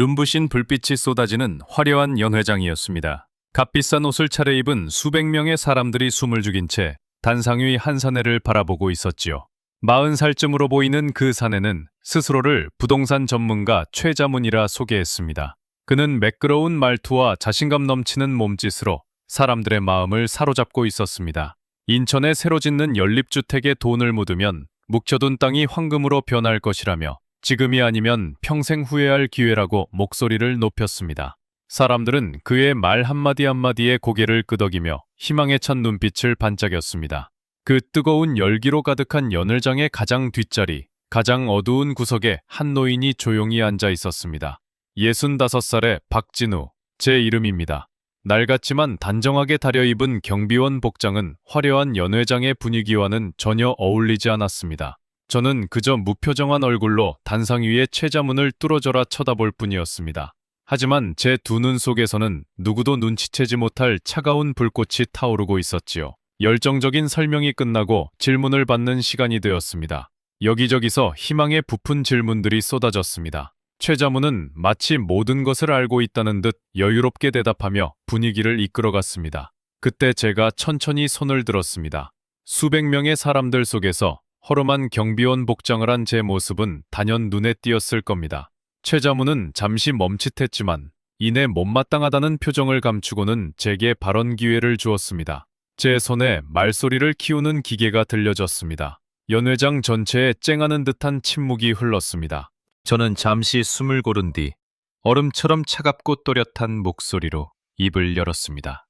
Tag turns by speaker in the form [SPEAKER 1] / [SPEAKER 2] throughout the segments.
[SPEAKER 1] 눈부신 불빛이 쏟아지는 화려한 연회장이었습니다. 값비싼 옷을 차려입은 수백 명의 사람들이 숨을 죽인 채 단상 위 한 사내를 바라보고 있었지요. 40살쯤으로 보이는 그 사내는 스스로를 부동산 전문가 최자문이라 소개했습니다. 그는 매끄러운 말투와 자신감 넘치는 몸짓으로 사람들의 마음을 사로잡고 있었습니다. 인천에 새로 짓는 연립주택에 돈을 묻으면 묵혀둔 땅이 황금으로 변할 것이라며 지금이 아니면 평생 후회할 기회라고 목소리를 높였습니다. 사람들은 그의 말 한마디 한마디에 고개를 끄덕이며 희망에 찬 눈빛을 반짝였습니다. 그 뜨거운 열기로 가득한 연회장의 가장 뒷자리, 가장 어두운 구석에 한 노인이 조용히 앉아 있었습니다. 65살의 박진우, 제 이름입니다. 낡았지만 단정하게 다려입은 경비원 복장은 화려한 연회장의 분위기와는 전혀 어울리지 않았습니다. 저는 그저 무표정한 얼굴로 단상 위의 최자문을 뚫어져라 쳐다볼 뿐이었습니다. 하지만 제 두 눈 속에서는 누구도 눈치채지 못할 차가운 불꽃이 타오르고 있었지요. 열정적인 설명이 끝나고 질문을 받는 시간이 되었습니다. 여기저기서 희망에 부푼 질문들이 쏟아졌습니다. 최자문은 마치 모든 것을 알고 있다는 듯 여유롭게 대답하며 분위기를 이끌어갔습니다. 그때 제가 천천히 손을 들었습니다. 수백 명의 사람들 속에서 허름한 경비원 복장을 한 제 모습은 단연 눈에 띄었을 겁니다. 최자문은 잠시 멈칫했지만 이내 못마땅하다는 표정을 감추고는 제게 발언 기회를 주었습니다. 제 손에 말소리를 키우는 기계가 들려졌습니다. 연회장 전체에 쨍하는 듯한 침묵이 흘렀습니다. 저는 잠시 숨을 고른 뒤 얼음처럼 차갑고 또렷한 목소리로 입을 열었습니다.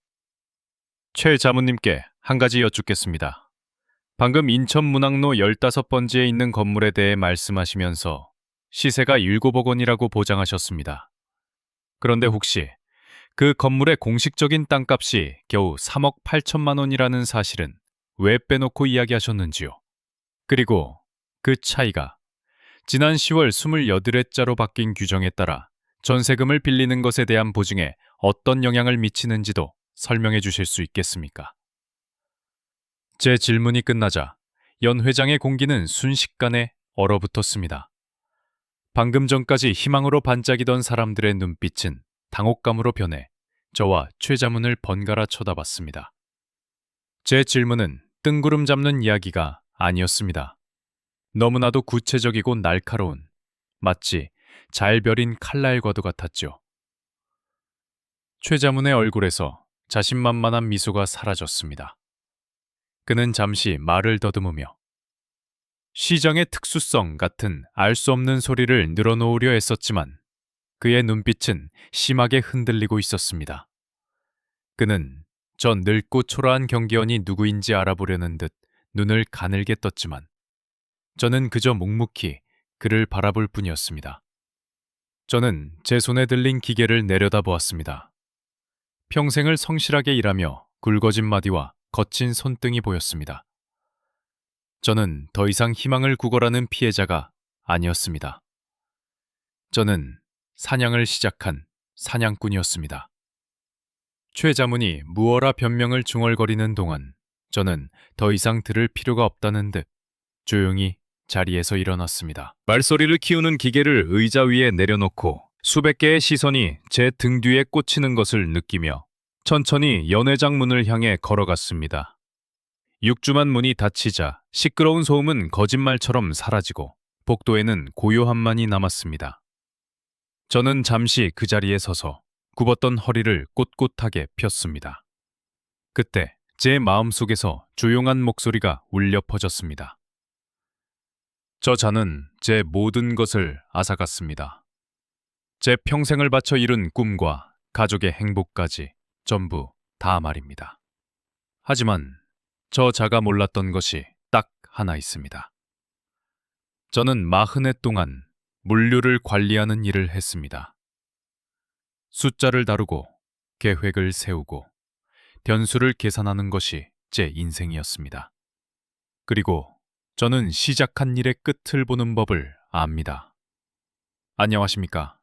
[SPEAKER 1] 최 자문님께 한 가지 여쭙겠습니다. 방금 인천문학로 15번지에 있는 건물에 대해 말씀하시면서 시세가 7억 원이라고 보장하셨습니다. 그런데 혹시 그 건물의 공식적인 땅값이 겨우 3억 8천만 원이라는 사실은 왜 빼놓고 이야기하셨는지요? 그리고 그 차이가 지난 10월 28회자로 바뀐 규정에 따라 전세금을 빌리는 것에 대한 보증에 어떤 영향을 미치는지도 설명해 주실 수 있겠습니까? 제 질문이 끝나자 연 회장의 공기는 순식간에 얼어붙었습니다. 방금 전까지 희망으로 반짝이던 사람들의 눈빛은 당혹감으로 변해 저와 최 자문을 번갈아 쳐다봤습니다. 제 질문은 뜬구름 잡는 이야기가 아니었습니다. 너무나도 구체적이고 날카로운, 마치 잘 벼린 칼날과도 같았죠. 최 자문의 얼굴에서 자신만만한 미소가 사라졌습니다. 그는 잠시 말을 더듬으며 시장의 특수성 같은 알 수 없는 소리를 늘어놓으려 했었지만 그의 눈빛은 심하게 흔들리고 있었습니다. 그는 저 늙고 초라한 경비원이 누구인지 알아보려는 듯 눈을 가늘게 떴지만 저는 그저 묵묵히 그를 바라볼 뿐이었습니다. 저는 제 손에 들린 기계를 내려다보았습니다. 평생을 성실하게 일하며 굵어진 마디와 거친 손등이 보였습니다. 저는 더 이상 희망을 구걸하는 피해자가 아니었습니다. 저는 사냥을 시작한 사냥꾼이었습니다. 최 자문이 무어라 변명을 중얼거리는 동안 저는 더 이상 들을 필요가 없다는 듯 조용히 자리에서 일어났습니다. 말소리를 키우는 기계를 의자 위에 내려놓고 수백 개의 시선이 제 등 뒤에 꽂히는 것을 느끼며 천천히 연회장 문을 향해 걸어갔습니다. 육중한 문이 닫히자 시끄러운 소음은 거짓말처럼 사라지고 복도에는 고요함만이 남았습니다. 저는 잠시 그 자리에 서서 굽었던 허리를 꼿꼿하게 폈습니다. 그때 제 마음속에서 조용한 목소리가 울려 퍼졌습니다. 저 자는 제 모든 것을 앗아갔습니다. 제 평생을 바쳐 이룬 꿈과 가족의 행복까지 전부 다 말입니다. 하지만 저 자가 몰랐던 것이 딱 하나 있습니다. 저는 40해 동안 물류를 관리하는 일을 했습니다. 숫자를 다루고 계획을 세우고 변수를 계산하는 것이 제 인생이었습니다. 그리고 저는 시작한 일의 끝을 보는 법을 압니다. 안녕하십니까.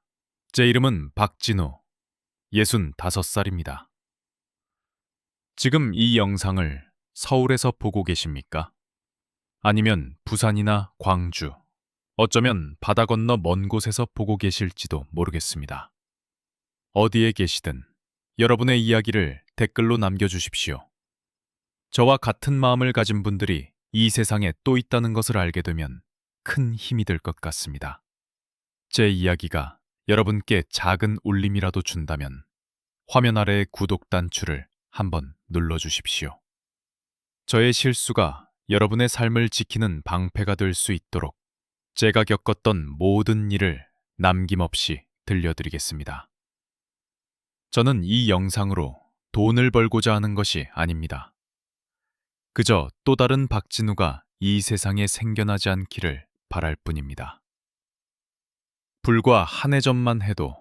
[SPEAKER 1] 제 이름은 박진우, 65살입니다. 지금 이 영상을 서울에서 보고 계십니까? 아니면 부산이나 광주, 어쩌면 바다 건너 먼 곳에서 보고 계실지도 모르겠습니다. 어디에 계시든 여러분의 이야기를 댓글로 남겨주십시오. 저와 같은 마음을 가진 분들이 이 세상에 또 있다는 것을 알게 되면 큰 힘이 될 것 같습니다. 제 이야기가 여러분께 작은 울림이라도 준다면 화면 아래의 구독 단추를 한번 눌러주십시오. 저의 실수가 여러분의 삶을 지키는 방패가 될 수 있도록 제가 겪었던 모든 일을 남김없이 들려드리겠습니다. 저는 이 영상으로 돈을 벌고자 하는 것이 아닙니다. 그저 또 다른 박진우가 이 세상에 생겨나지 않기를 바랄 뿐입니다. 불과 한 해 전만 해도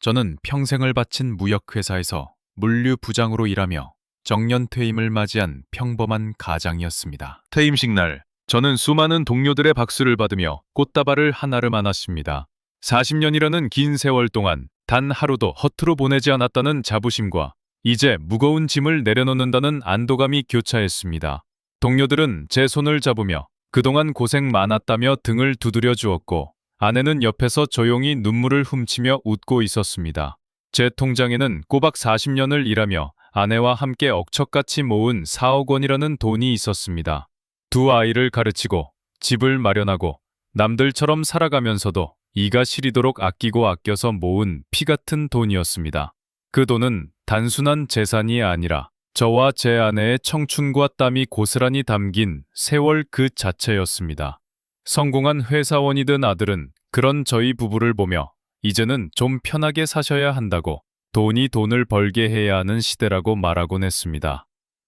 [SPEAKER 1] 저는 평생을 바친 무역회사에서 물류부장으로 일하며 정년퇴임을 맞이한 평범한 가장이었습니다. 퇴임식 날, 저는 수많은 동료들의 박수를 받으며 꽃다발을 하나를 안았습니다. 40년이라는 긴 세월 동안 단 하루도 허투루 보내지 않았다는 자부심과 이제 무거운 짐을 내려놓는다는 안도감이 교차했습니다. 동료들은 제 손을 잡으며 그동안 고생 많았다며 등을 두드려 주었고 아내는 옆에서 조용히 눈물을 훔치며 웃고 있었습니다. 제 통장에는 꼬박 40년을 일하며 아내와 함께 억척같이 모은 4억 원이라는 돈이 있었습니다. 두 아이를 가르치고 집을 마련하고 남들처럼 살아가면서도 이가 시리도록 아끼고 아껴서 모은 피 같은 돈이었습니다. 그 돈은 단순한 재산이 아니라 저와 제 아내의 청춘과 땀이 고스란히 담긴 세월 그 자체였습니다. 성공한 회사원이든 아들은 그런 저희 부부를 보며 이제는 좀 편하게 사셔야 한다고 돈이 돈을 벌게 해야 하는 시대라고 말하곤 했습니다.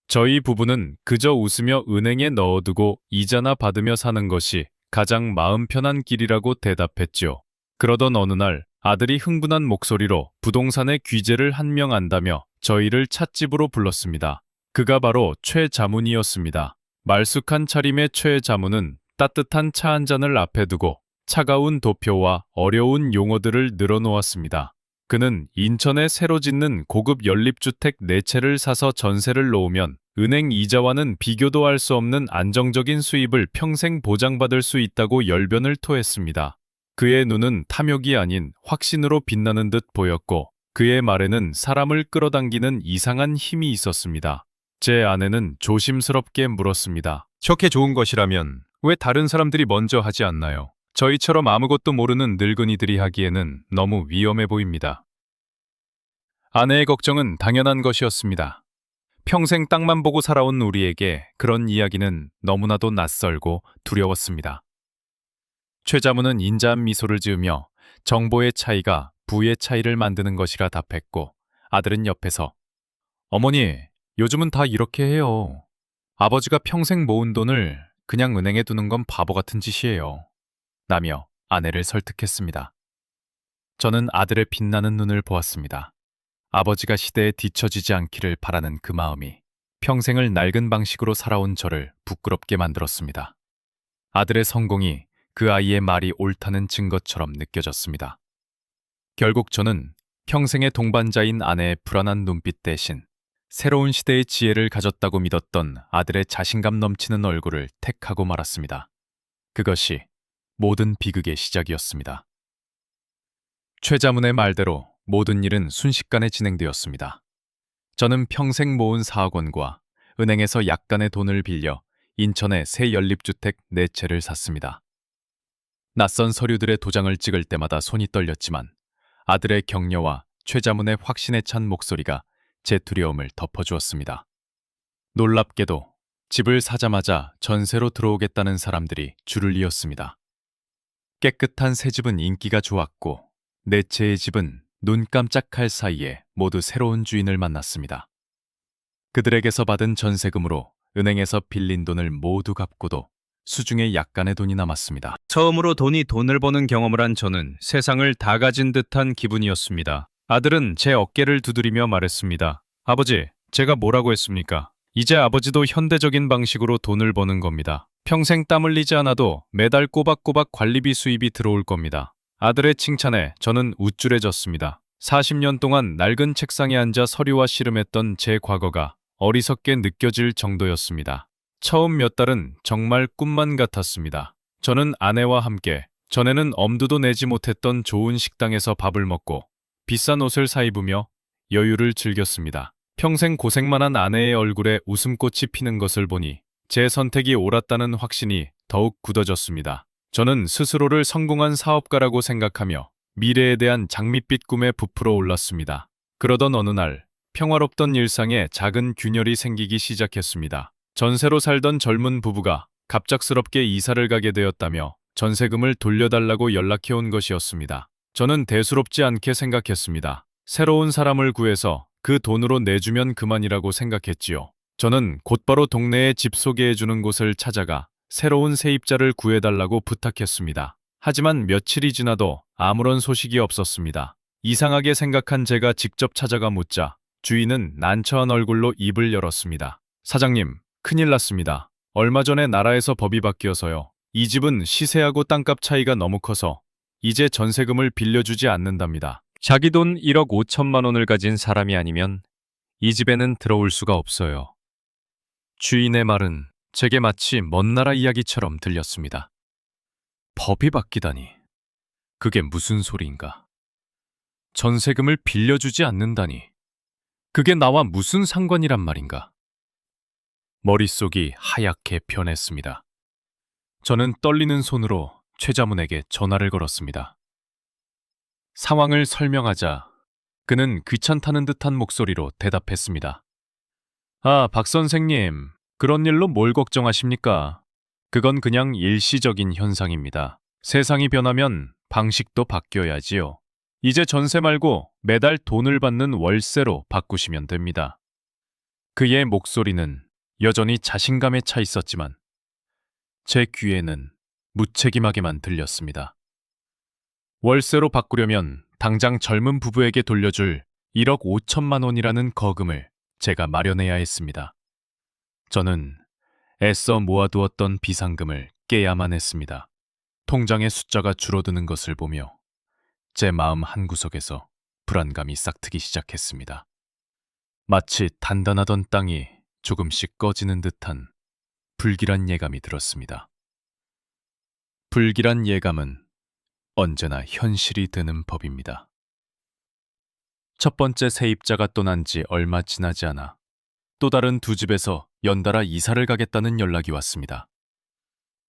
[SPEAKER 1] 저희 부부는 그저 웃으며 은행에 넣어두고 이자나 받으며 사는 것이 가장 마음 편한 길이라고 대답했죠. 그러던 어느 날 아들이 흥분한 목소리로 부동산의 귀재를 한 명 안다며 저희를 찻집으로 불렀습니다. 그가 바로 최 자문이었습니다. 말쑥한 차림의 최 자문은 따뜻한 차 한 잔을 앞에 두고 차가운 도표와 어려운 용어들을 늘어놓았습니다. 그는 인천에 새로 짓는 고급 연립주택 4채를 사서 전세를 놓으면 은행 이자와는 비교도 할 수 없는 안정적인 수입을 평생 보장받을 수 있다고 열변을 토했습니다. 그의 눈은 탐욕이 아닌 확신으로 빛나는 듯 보였고 그의 말에는 사람을 끌어당기는 이상한 힘이 있었습니다. 제 아내는 조심스럽게 물었습니다. 저렇게 좋은 것이라면 왜 다른 사람들이 먼저 하지 않나요? 저희처럼 아무것도 모르는 늙은이들이 하기에는 너무 위험해 보입니다. 아내의 걱정은 당연한 것이었습니다. 평생 땅만 보고 살아온 우리에게 그런 이야기는 너무나도 낯설고 두려웠습니다. 최 자문은 인자한 미소를 지으며 정보의 차이가 부의 차이를 만드는 것이라 답했고 아들은 옆에서 어머니, 요즘은 다 이렇게 해요. 아버지가 평생 모은 돈을 그냥 은행에 두는 건 바보 같은 짓이에요. 라며 아내를 설득했습니다. 저는 아들의 빛나는 눈을 보았습니다. 아버지가 시대에 뒤처지지 않기를 바라는 그 마음이 평생을 낡은 방식으로 살아온 저를 부끄럽게 만들었습니다. 아들의 성공이 그 아이의 말이 옳다는 증거처럼 느껴졌습니다. 결국 저는 평생의 동반자인 아내의 불안한 눈빛 대신 새로운 시대의 지혜를 가졌다고 믿었던 아들의 자신감 넘치는 얼굴을 택하고 말았습니다. 그것이 모든 비극의 시작이었습니다. 최 자문의 말대로 모든 일은 순식간에 진행되었습니다. 저는 평생 모은 4억 원과 은행에서 약간의 돈을 빌려 인천에 새 연립주택 4채를 샀습니다. 낯선 서류들의 도장을 찍을 때마다 손이 떨렸지만 아들의 격려와 최 자문의 확신에 찬 목소리가 제 두려움을 덮어주었습니다. 놀랍게도 집을 사자마자 전세로 들어오겠다는 사람들이 줄을 이었습니다. 깨끗한 새 집은 인기가 좋았고 4채의 집은 눈 깜짝할 사이에 모두 새로운 주인을 만났습니다. 그들에게서 받은 전세금으로 은행에서 빌린 돈을 모두 갚고도 수중에 약간의 돈이 남았습니다. 처음으로 돈이 돈을 버는 경험을 한 저는 세상을 다 가진 듯한 기분이었습니다. 아들은 제 어깨를 두드리며 말했습니다. 아버지, 제가 뭐라고 했습니까? 이제 아버지도 현대적인 방식으로 돈을 버는 겁니다. 평생 땀 흘리지 않아도 매달 꼬박꼬박 관리비 수입이 들어올 겁니다. 아들의 칭찬에 저는 우쭐해졌습니다. 40년 동안 낡은 책상에 앉아 서류와 씨름했던 제 과거가 어리석게 느껴질 정도였습니다. 처음 몇 달은 정말 꿈만 같았습니다. 저는 아내와 함께 전에는 엄두도 내지 못했던 좋은 식당에서 밥을 먹고 비싼 옷을 사입으며 여유를 즐겼습니다. 평생 고생만 한 아내의 얼굴에 웃음꽃이 피는 것을 보니 제 선택이 옳았다는 확신이 더욱 굳어졌습니다. 저는 스스로를 성공한 사업가라고 생각하며 미래에 대한 장밋빛 꿈에 부풀어 올랐습니다. 그러던 어느 날 평화롭던 일상에 작은 균열이 생기기 시작했습니다. 전세로 살던 젊은 부부가 갑작스럽게 이사를 가게 되었다며 전세금을 돌려달라고 연락해온 것이었습니다. 저는 대수롭지 않게 생각했습니다. 새로운 사람을 구해서 그 돈으로 내주면 그만이라고 생각했지요. 저는 곧바로 동네에 집 소개해주는 곳을 찾아가 새로운 세입자를 구해달라고 부탁했습니다. 하지만 며칠이 지나도 아무런 소식이 없었습니다. 이상하게 생각한 제가 직접 찾아가 묻자 주인은 난처한 얼굴로 입을 열었습니다. 사장님, 큰일 났습니다. 얼마 전에 나라에서 법이 바뀌어서요. 이 집은 시세하고 땅값 차이가 너무 커서 이제 전세금을 빌려주지 않는답니다.
[SPEAKER 2] 자기 돈 1억 5천만 원을 가진 사람이 아니면 이 집에는 들어올 수가 없어요.
[SPEAKER 1] 주인의 말은 제게 마치 먼 나라 이야기처럼 들렸습니다. 법이 바뀌다니. 그게 무슨 소리인가? 전세금을 빌려주지 않는다니. 그게 나와 무슨 상관이란 말인가? 머릿속이 하얗게 변했습니다. 저는 떨리는 손으로 최자문에게 전화를 걸었습니다. 상황을 설명하자 그는 귀찮다는 듯한 목소리로 대답했습니다. 아, 박 선생님, 그런 일로 뭘 걱정하십니까? 그건 그냥 일시적인 현상입니다. 세상이 변하면 방식도 바뀌어야지요. 이제 전세 말고 매달 돈을 받는 월세로 바꾸시면 됩니다. 그의 목소리는 여전히 자신감에 차 있었지만 제 귀에는 무책임하게만 들렸습니다. 월세로 바꾸려면 당장 젊은 부부에게 돌려줄 1억 5천만 원이라는 거금을 제가 마련해야 했습니다. 저는 애써 모아두었던 비상금을 깨야만 했습니다. 통장의 숫자가 줄어드는 것을 보며 제 마음 한구석에서 불안감이 싹트기 시작했습니다. 마치 단단하던 땅이 조금씩 꺼지는 듯한 불길한 예감이 들었습니다. 불길한 예감은 언제나 현실이 되는 법입니다. 첫 번째 세입자가 떠난 지 얼마 지나지 않아 또 다른 두 집에서 연달아 이사를 가겠다는 연락이 왔습니다.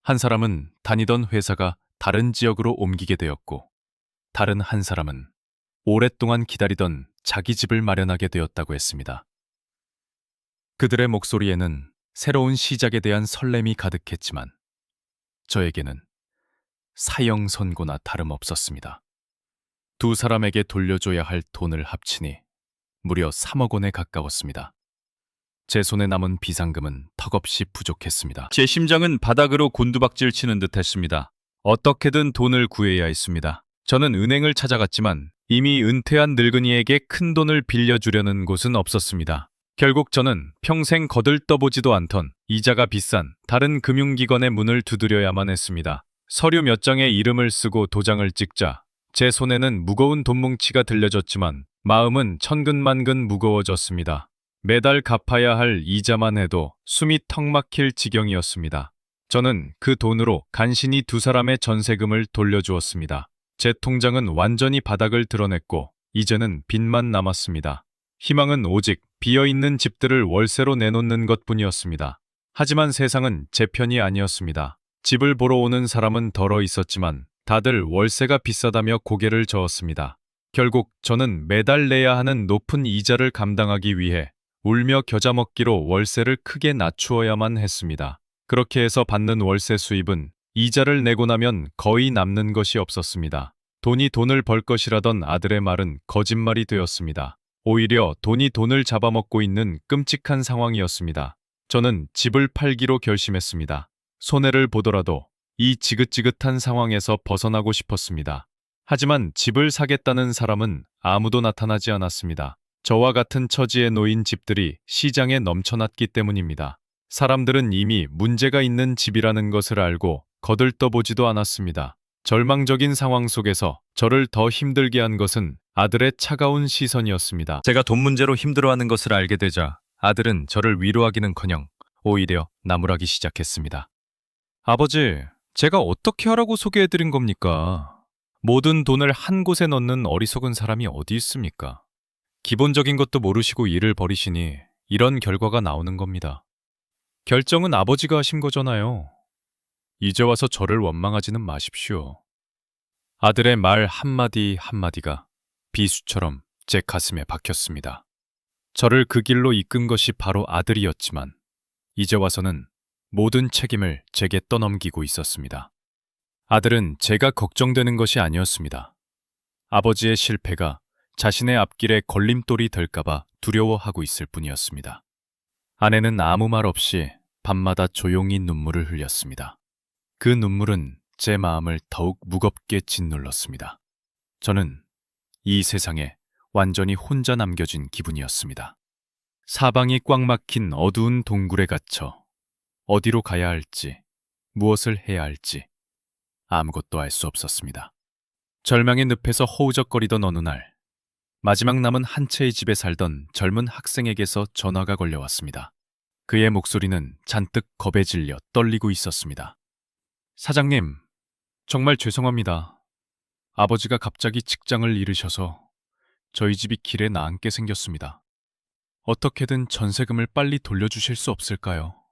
[SPEAKER 1] 한 사람은 다니던 회사가 다른 지역으로 옮기게 되었고 다른 한 사람은 오랫동안 기다리던 자기 집을 마련하게 되었다고 했습니다. 그들의 목소리에는 새로운 시작에 대한 설렘이 가득했지만 저에게는 사형선고나 다름없었습니다. 두 사람에게 돌려줘야 할 돈을 합치니 무려 3억 원에 가까웠습니다. 제 손에 남은 비상금은 턱없이 부족했습니다. 제 심장은 바닥으로 곤두박질 치는 듯 했습니다. 어떻게든 돈을 구해야 했습니다. 저는 은행을 찾아갔지만 이미 은퇴한 늙은이에게 큰 돈을 빌려주려는 곳은 없었습니다. 결국 저는 평생 거들떠보지도 않던 이자가 비싼 다른 금융기관의 문을 두드려야만 했습니다. 서류 몇 장에 이름을 쓰고 도장을 찍자 제 손에는 무거운 돈뭉치가 들려졌지만 마음은 천근만근 무거워졌습니다. 매달 갚아야 할 이자만 해도 숨이 턱 막힐 지경이었습니다. 저는 그 돈으로 간신히 두 사람의 전세금을 돌려주었습니다. 제 통장은 완전히 바닥을 드러냈고 이제는 빚만 남았습니다. 희망은 오직 비어있는 집들을 월세로 내놓는 것뿐이었습니다. 하지만 세상은 제 편이 아니었습니다. 집을 보러 오는 사람은 덜어 있었지만 다들 월세가 비싸다며 고개를 저었습니다. 결국 저는 매달 내야 하는 높은 이자를 감당하기 위해 울며 겨자 먹기로 월세를 크게 낮추어야만 했습니다. 그렇게 해서 받는 월세 수입은 이자를 내고 나면 거의 남는 것이 없었습니다. 돈이 돈을 벌 것이라던 아들의 말은 거짓말이 되었습니다. 오히려 돈이 돈을 잡아먹고 있는 끔찍한 상황이었습니다. 저는 집을 팔기로 결심했습니다. 손해를 보더라도 이 지긋지긋한 상황에서 벗어나고 싶었습니다. 하지만 집을 사겠다는 사람은 아무도 나타나지 않았습니다. 저와 같은 처지에 놓인 집들이 시장에 넘쳐났기 때문입니다. 사람들은 이미 문제가 있는 집이라는 것을 알고 거들떠보지도 않았습니다. 절망적인 상황 속에서 저를 더 힘들게 한 것은 아들의 차가운 시선이었습니다. 제가 돈 문제로 힘들어하는 것을 알게 되자 아들은 저를 위로하기는커녕 오히려 나무라기 시작했습니다. 아버지,
[SPEAKER 2] 제가 어떻게 하라고 소개해드린 겁니까? 모든 돈을 한 곳에 넣는 어리석은 사람이 어디 있습니까? 기본적인 것도 모르시고 일을 벌이시니 이런 결과가 나오는 겁니다. 결정은 아버지가 하신 거잖아요. 이제 와서 저를 원망하지는 마십시오. 아들의 말 한마디 한마디가 비수처럼 제 가슴에 박혔습니다. 저를 그 길로 이끈 것이 바로 아들이었지만 이제 와서는 모든 책임을 제게 떠넘기고 있었습니다. 아들은 제가 걱정되는 것이 아니었습니다. 아버지의 실패가 자신의 앞길에 걸림돌이 될까봐 두려워하고 있을 뿐이었습니다. 아내는 아무 말 없이 밤마다 조용히 눈물을 흘렸습니다. 그 눈물은 제 마음을 더욱 무겁게 짓눌렀습니다. 저는 이 세상에 완전히 혼자 남겨진 기분이었습니다. 사방이 꽉 막힌 어두운 동굴에 갇혀 어디로 가야 할지, 무엇을 해야 할지 아무것도 알 수 없었습니다. 절망의 늪에서 허우적거리던 어느 날, 마지막 남은 한 채의 집에 살던 젊은 학생에게서 전화가 걸려왔습니다. 그의 목소리는 잔뜩 겁에 질려 떨리고 있었습니다. 사장님, 정말 죄송합니다. 아버지가 갑자기 직장을 잃으셔서 저희 집이 길에 나앉게 생겼습니다. 어떻게든 전세금을 빨리 돌려주실 수 없을까요?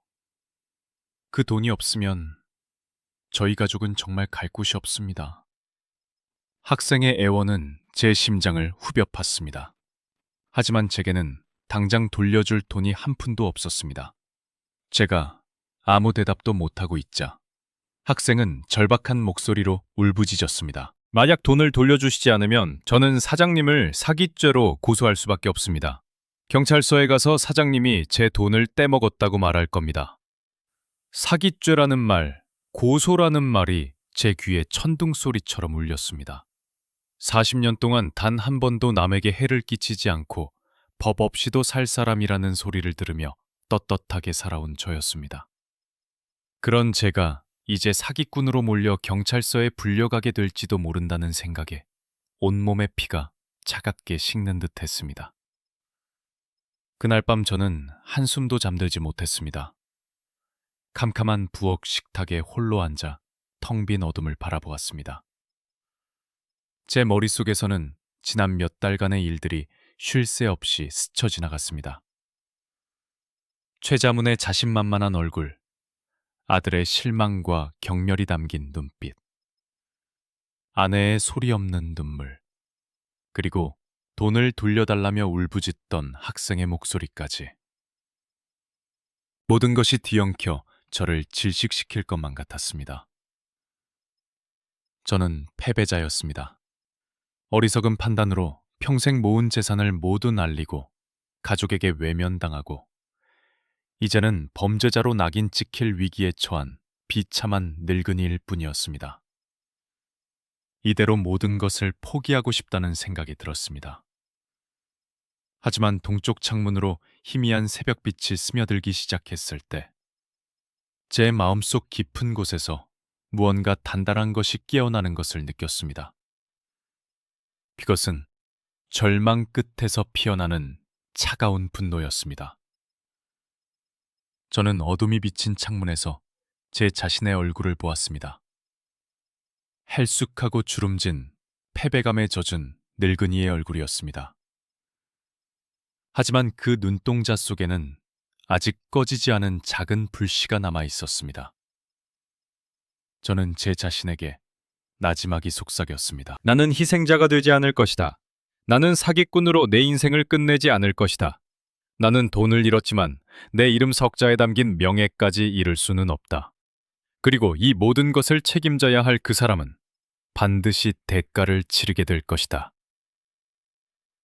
[SPEAKER 2] 그 돈이 없으면 저희 가족은 정말 갈 곳이 없습니다. 학생의 애원은 제 심장을 후벼 팠습니다. 하지만 제게는 당장 돌려줄 돈이 한 푼도 없었습니다. 제가 아무 대답도 못하고 있자 학생은 절박한 목소리로 울부짖었습니다. 만약 돈을 돌려주시지 않으면 저는 사장님을 사기죄로 고소할 수밖에 없습니다. 경찰서에 가서 사장님이 제 돈을 떼먹었다고 말할 겁니다. 사기죄라는 말, 고소라는 말이 제 귀에 천둥소리처럼 울렸습니다. 40년 동안 단 한 번도 남에게 해를 끼치지 않고 법 없이도 살 사람이라는 소리를 들으며 떳떳하게 살아온 저였습니다. 그런 제가 이제 사기꾼으로 몰려 경찰서에 불려가게 될지도 모른다는 생각에 온몸의 피가 차갑게 식는 듯 했습니다. 그날 밤 저는 한숨도 잠들지 못했습니다. 캄캄한 부엌 식탁에 홀로 앉아 텅 빈 어둠을 바라보았습니다. 제 머릿속에서는 지난 몇 달간의 일들이 쉴 새 없이 스쳐 지나갔습니다. 최자문의 자신만만한 얼굴, 아들의 실망과 경멸이 담긴 눈빛, 아내의 소리 없는 눈물, 그리고 돈을 돌려달라며 울부짖던 학생의 목소리까지. 모든 것이 뒤엉켜 저를 질식시킬 것만 같았습니다. 저는 패배자였습니다. 어리석은 판단으로 평생 모은 재산을 모두 날리고 가족에게 외면당하고 이제는 범죄자로 낙인 찍힐 위기에 처한 비참한 늙은이일 뿐이었습니다. 이대로 모든 것을 포기하고 싶다는 생각이 들었습니다. 하지만 동쪽 창문으로 희미한 새벽빛이 스며들기 시작했을 때 제 마음속 깊은 곳에서 무언가 단단한 것이 깨어나는 것을 느꼈습니다. 그것은 절망 끝에서 피어나는 차가운 분노였습니다. 저는 어둠이 비친 창문에서 제 자신의 얼굴을 보았습니다. 헬쑥하고 주름진 패배감에 젖은 늙은이의 얼굴이었습니다. 하지만 그 눈동자 속에는 아직 꺼지지 않은 작은 불씨가 남아 있었습니다. 저는 제 자신에게 나지막이 속삭였습니다. 나는 희생자가 되지 않을 것이다. 나는 사기꾼으로 내 인생을 끝내지 않을 것이다. 나는 돈을 잃었지만 내 이름 석자에 담긴 명예까지 잃을 수는 없다. 그리고 이 모든 것을 책임져야 할 그 사람은 반드시 대가를 치르게 될 것이다.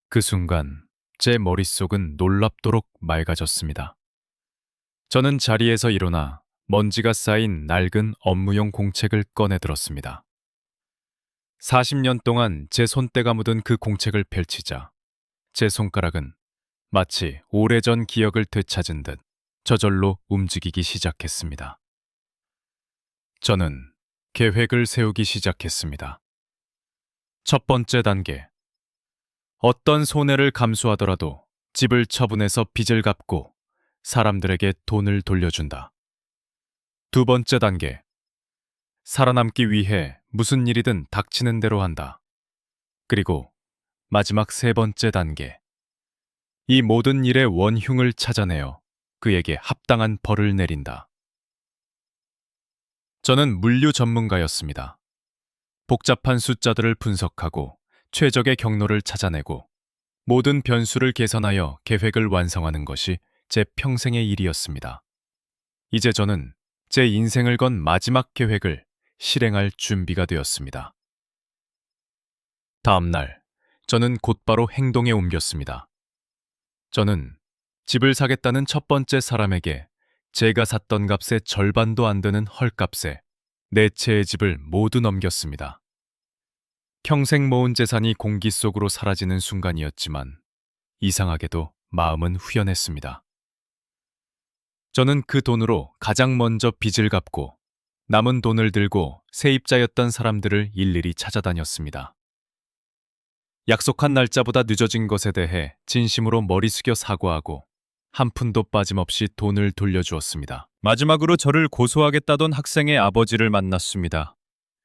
[SPEAKER 2] 그 순간 제 머릿속은 놀랍도록 맑아졌습니다. 저는 자리에서 일어나 먼지가 쌓인 낡은 업무용 공책을 꺼내 들었습니다. 40년 동안 제 손때가 묻은 그 공책을 펼치자 제 손가락은 마치 오래전 기억을 되찾은 듯 저절로 움직이기 시작했습니다. 저는 계획을 세우기 시작했습니다. 첫 번째 단계. 어떤 손해를 감수하더라도 집을 처분해서 빚을 갚고 사람들에게 돈을 돌려준다. 두 번째 단계. 살아남기 위해 무슨 일이든 닥치는 대로 한다. 그리고 마지막 세 번째 단계. 이 모든 일의 원흉을 찾아내어 그에게 합당한 벌을 내린다. 저는 물류 전문가였습니다. 복잡한 숫자들을 분석하고 최적의 경로를 찾아내고 모든 변수를 계산하여 계획을 완성하는 것이 제 평생의 일이었습니다. 이제 저는 제 인생을 건 마지막 계획을 실행할 준비가 되었습니다. 다음 날, 저는 곧바로 행동에 옮겼습니다. 저는 집을 사겠다는 첫 번째 사람에게 제가 샀던 값의 절반도 안 되는 헐값에 네 채의 집을 모두 넘겼습니다. 평생 모은 재산이 공기 속으로 사라지는 순간이었지만 이상하게도 마음은 후련했습니다. 저는 그 돈으로 가장 먼저 빚을 갚고 남은 돈을 들고 세입자였던 사람들을 일일이 찾아다녔습니다. 약속한 날짜보다 늦어진 것에 대해 진심으로 머리 숙여 사과하고 한 푼도 빠짐없이 돈을 돌려주었습니다. 마지막으로 저를 고소하겠다던 학생의 아버지를 만났습니다.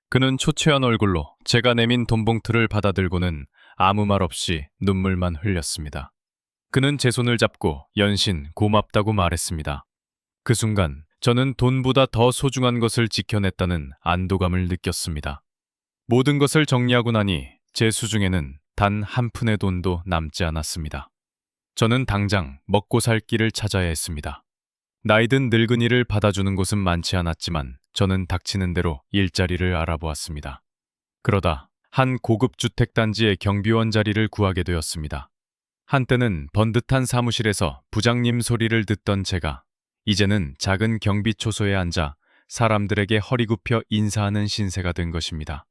[SPEAKER 2] 그는 초췌한 얼굴로 제가 내민 돈봉투를 받아들고는 아무 말 없이 눈물만 흘렸습니다. 그는 제 손을 잡고 연신 고맙다고 말했습니다. 그 순간 저는 돈보다 더 소중한 것을 지켜냈다는 안도감을 느꼈습니다. 모든 것을 정리하고 나니 제 수중에는 단 한 푼의 돈도 남지 않았습니다. 저는 당장 먹고 살 길을 찾아야 했습니다. 나이든 늙은이를 받아주는 곳은 많지 않았지만 저는 닥치는 대로 일자리를 알아보았습니다. 그러다 한 고급 주택단지의 경비원 자리를 구하게 되었습니다. 한때는 번듯한 사무실에서 부장님 소리를 듣던 제가 이제는 작은 경비초소에 앉아 사람들에게 허리 굽혀 인사하는 신세가 된 것입니다.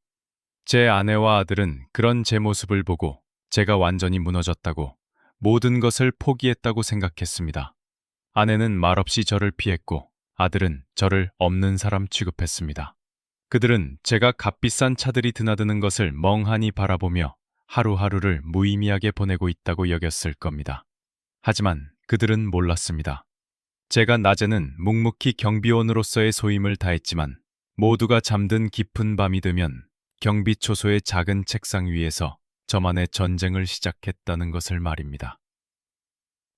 [SPEAKER 2] 제 아내와 아들은 그런 제 모습을 보고 제가 완전히 무너졌다고 모든 것을 포기했다고 생각했습니다. 아내는 말없이 저를 피했고 아들은 저를 없는 사람 취급했습니다. 그들은 제가 값비싼 차들이 드나드는 것을 멍하니 바라보며 하루하루를 무의미하게 보내고 있다고 여겼을 겁니다. 하지만 그들은 몰랐습니다. 제가 낮에는 묵묵히 경비원으로서의 소임을 다했지만 모두가 잠든 깊은 밤이 되면 경비초소의 작은 책상 위에서 저만의 전쟁을 시작했다는 것을 말입니다.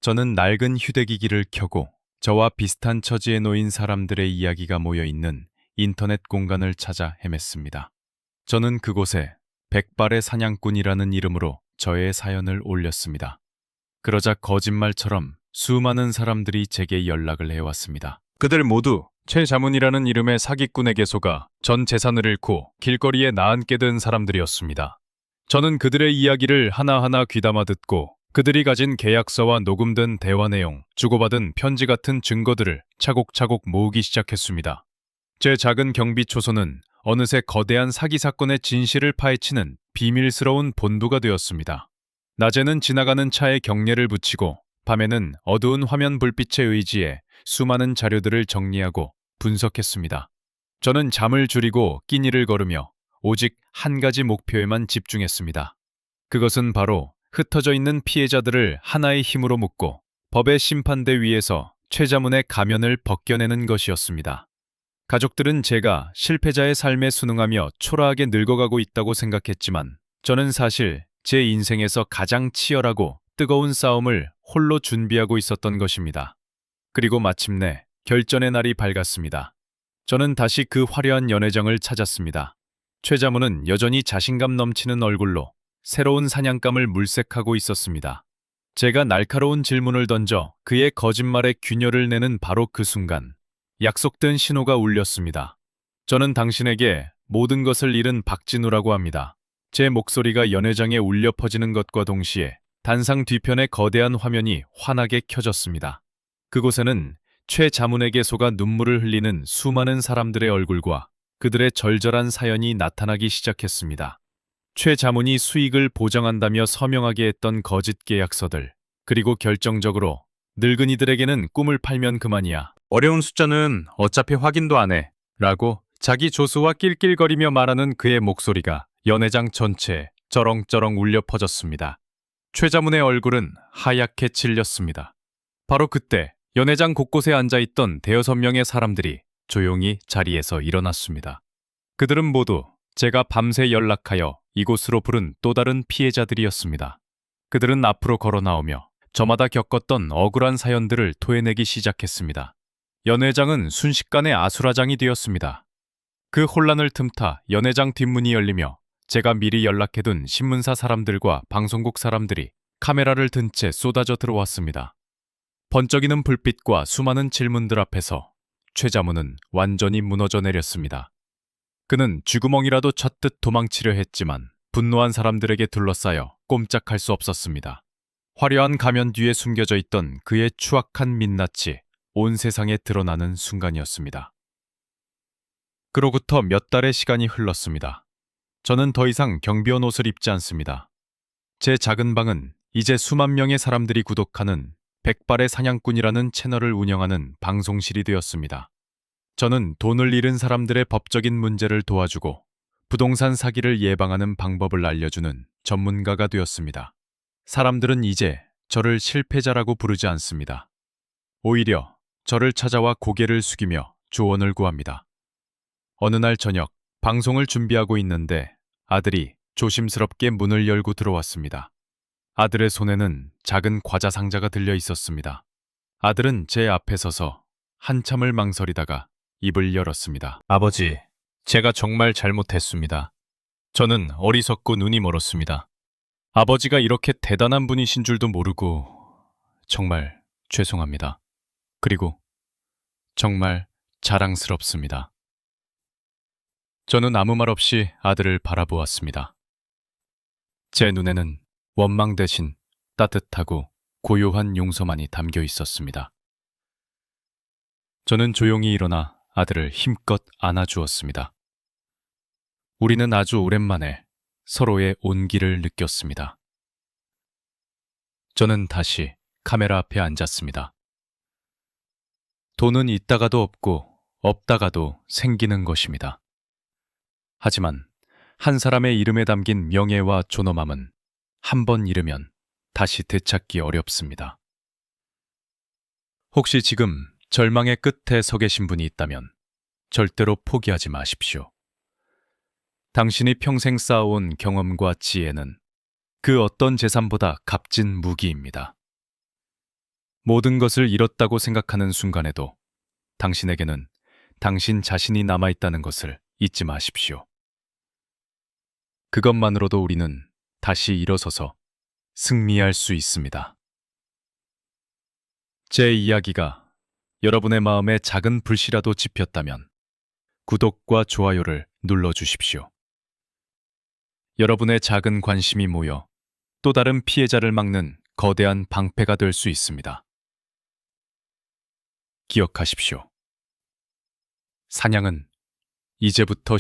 [SPEAKER 2] 저는 낡은 휴대기기를 켜고 저와 비슷한 처지에 놓인 사람들의 이야기가 모여 있는 인터넷 공간을 찾아 헤맸습니다. 저는 그곳에 백발의 사냥꾼이라는 이름으로 저의 사연을 올렸습니다. 그러자 거짓말처럼 수많은 사람들이 제게 연락을 해왔습니다. 그들 모두 최자문이라는 이름의 사기꾼에게 속아 전 재산을 잃고 길거리에 나앉게 된 사람들이었습니다. 저는 그들의 이야기를 하나하나 귀담아 듣고 그들이 가진 계약서와 녹음된 대화 내용, 주고받은 편지 같은 증거들을 차곡차곡 모으기 시작했습니다. 제 작은 경비초소는 어느새 거대한 사기 사건의 진실을 파헤치는 비밀스러운 본부가 되었습니다. 낮에는 지나가는 차에 경례를 붙이고 밤에는 어두운 화면 불빛에 의지해 수많은 자료들을 정리하고 분석했습니다. 저는 잠을 줄이고 끼니를 거르며 오직 한 가지 목표에만 집중했습니다. 그것은 바로 흩어져 있는 피해자들을 하나의 힘으로 묶고 법의 심판대 위에서 최자문의 가면을 벗겨내는 것이었습니다. 가족들은 제가 실패자의 삶에 순응하며 초라하게 늙어가고 있다고 생각했지만 저는 사실 제 인생에서 가장 치열하고 뜨거운 싸움을 홀로 준비하고 있었던 것입니다. 그리고 마침내 결전의 날이 밝았습니다. 저는 다시 그 화려한 연회장을 찾았습니다. 최자문은 여전히 자신감 넘치는 얼굴로 새로운 사냥감을 물색하고 있었습니다. 제가 날카로운 질문을 던져 그의 거짓말에 균열을 내는 바로 그 순간 약속된 신호가 울렸습니다. 저는 당신에게 모든 것을 잃은 박진우라고 합니다. 제 목소리가 연회장에 울려 퍼지는 것과 동시에 단상 뒤편의 거대한 화면이 환하게 켜졌습니다. 그곳에는 최 자문에게 속아 눈물을 흘리는 수많은 사람들의 얼굴과 그들의 절절한 사연이 나타나기 시작했습니다. 최 자문이 수익을 보장한다며 서명하게 했던 거짓 계약서들, 그리고 결정적으로 늙은이들에게는 꿈을 팔면 그만이야. 어려운 숫자는 어차피 확인도 안 해. 라고 자기 조수와 낄낄거리며 말하는 그의 목소리가 연회장 전체에 쩌렁쩌렁 울려 퍼졌습니다. 최 자문의 얼굴은 하얗게 질렸습니다. 바로 그때 연회장 곳곳에 앉아있던 대여섯 명의 사람들이 조용히 자리에서 일어났습니다.
[SPEAKER 1] 그들은 모두 제가 밤새 연락하여 이곳으로 부른 또 다른 피해자들이었습니다. 그들은 앞으로 걸어 나오며 저마다 겪었던 억울한 사연들을 토해내기 시작했습니다. 연회장은 순식간에 아수라장이 되었습니다. 그 혼란을 틈타 연회장 뒷문이 열리며 제가 미리 연락해둔 신문사 사람들과 방송국 사람들이 카메라를 든 채 쏟아져 들어왔습니다. 번쩍이는 불빛과 수많은 질문들 앞에서 최자문은 완전히 무너져 내렸습니다. 그는 쥐구멍이라도 쳤듯 도망치려 했지만 분노한 사람들에게 둘러싸여 꼼짝할 수 없었습니다. 화려한 가면 뒤에 숨겨져 있던 그의 추악한 민낯이 온 세상에 드러나는 순간이었습니다. 그로부터 몇 달의 시간이 흘렀습니다. 저는 더 이상 경비원 옷을 입지 않습니다. 제 작은 방은 이제 수만 명의 사람들이 구독하는 백발의 사냥꾼이라는 채널을 운영하는 방송실이 되었습니다. 저는 돈을 잃은 사람들의 법적인 문제를 도와주고 부동산 사기를 예방하는 방법을 알려주는 전문가가 되었습니다. 사람들은 이제 저를 실패자라고 부르지 않습니다. 오히려 저를 찾아와 고개를 숙이며 조언을 구합니다. 어느 날 저녁 방송을 준비하고 있는데 아들이 조심스럽게 문을 열고 들어왔습니다. 아들의 손에는 작은 과자 상자가 들려 있었습니다. 아들은 제 앞에 서서 한참을 망설이다가 입을 열었습니다. 아버지, 제가 정말 잘못했습니다. 저는 어리석고 눈이 멀었습니다. 아버지가 이렇게 대단한 분이신 줄도 모르고 정말 죄송합니다. 그리고 정말 자랑스럽습니다. 저는 아무 말 없이 아들을 바라보았습니다. 제 눈에는 원망 대신 따뜻하고 고요한 용서만이 담겨 있었습니다. 저는 조용히 일어나 아들을 힘껏 안아주었습니다. 우리는 아주 오랜만에 서로의 온기를 느꼈습니다. 저는 다시 카메라 앞에 앉았습니다. 돈은 있다가도 없고 없다가도 생기는 것입니다. 하지만 한 사람의 이름에 담긴 명예와 존엄함은 한 번 잃으면 다시 되찾기 어렵습니다. 혹시 지금 절망의 끝에 서 계신 분이 있다면 절대로 포기하지 마십시오. 당신이 평생 쌓아온 경험과 지혜는 그 어떤 재산보다 값진 무기입니다. 모든 것을 잃었다고 생각하는 순간에도 당신에게는 당신 자신이 남아있다는 것을 잊지 마십시오. 그것만으로도 우리는 다시 일어서서 승리할 수 있습니다. 제 이야기가 여러분의 마음에 작은 불씨라도 지폈다면 구독과 좋아요를 눌러주십시오. 여러분의 작은 관심이 모여 또 다른 피해자를 막는 거대한 방패가 될 수 있습니다. 기억하십시오. 사냥은 이제부터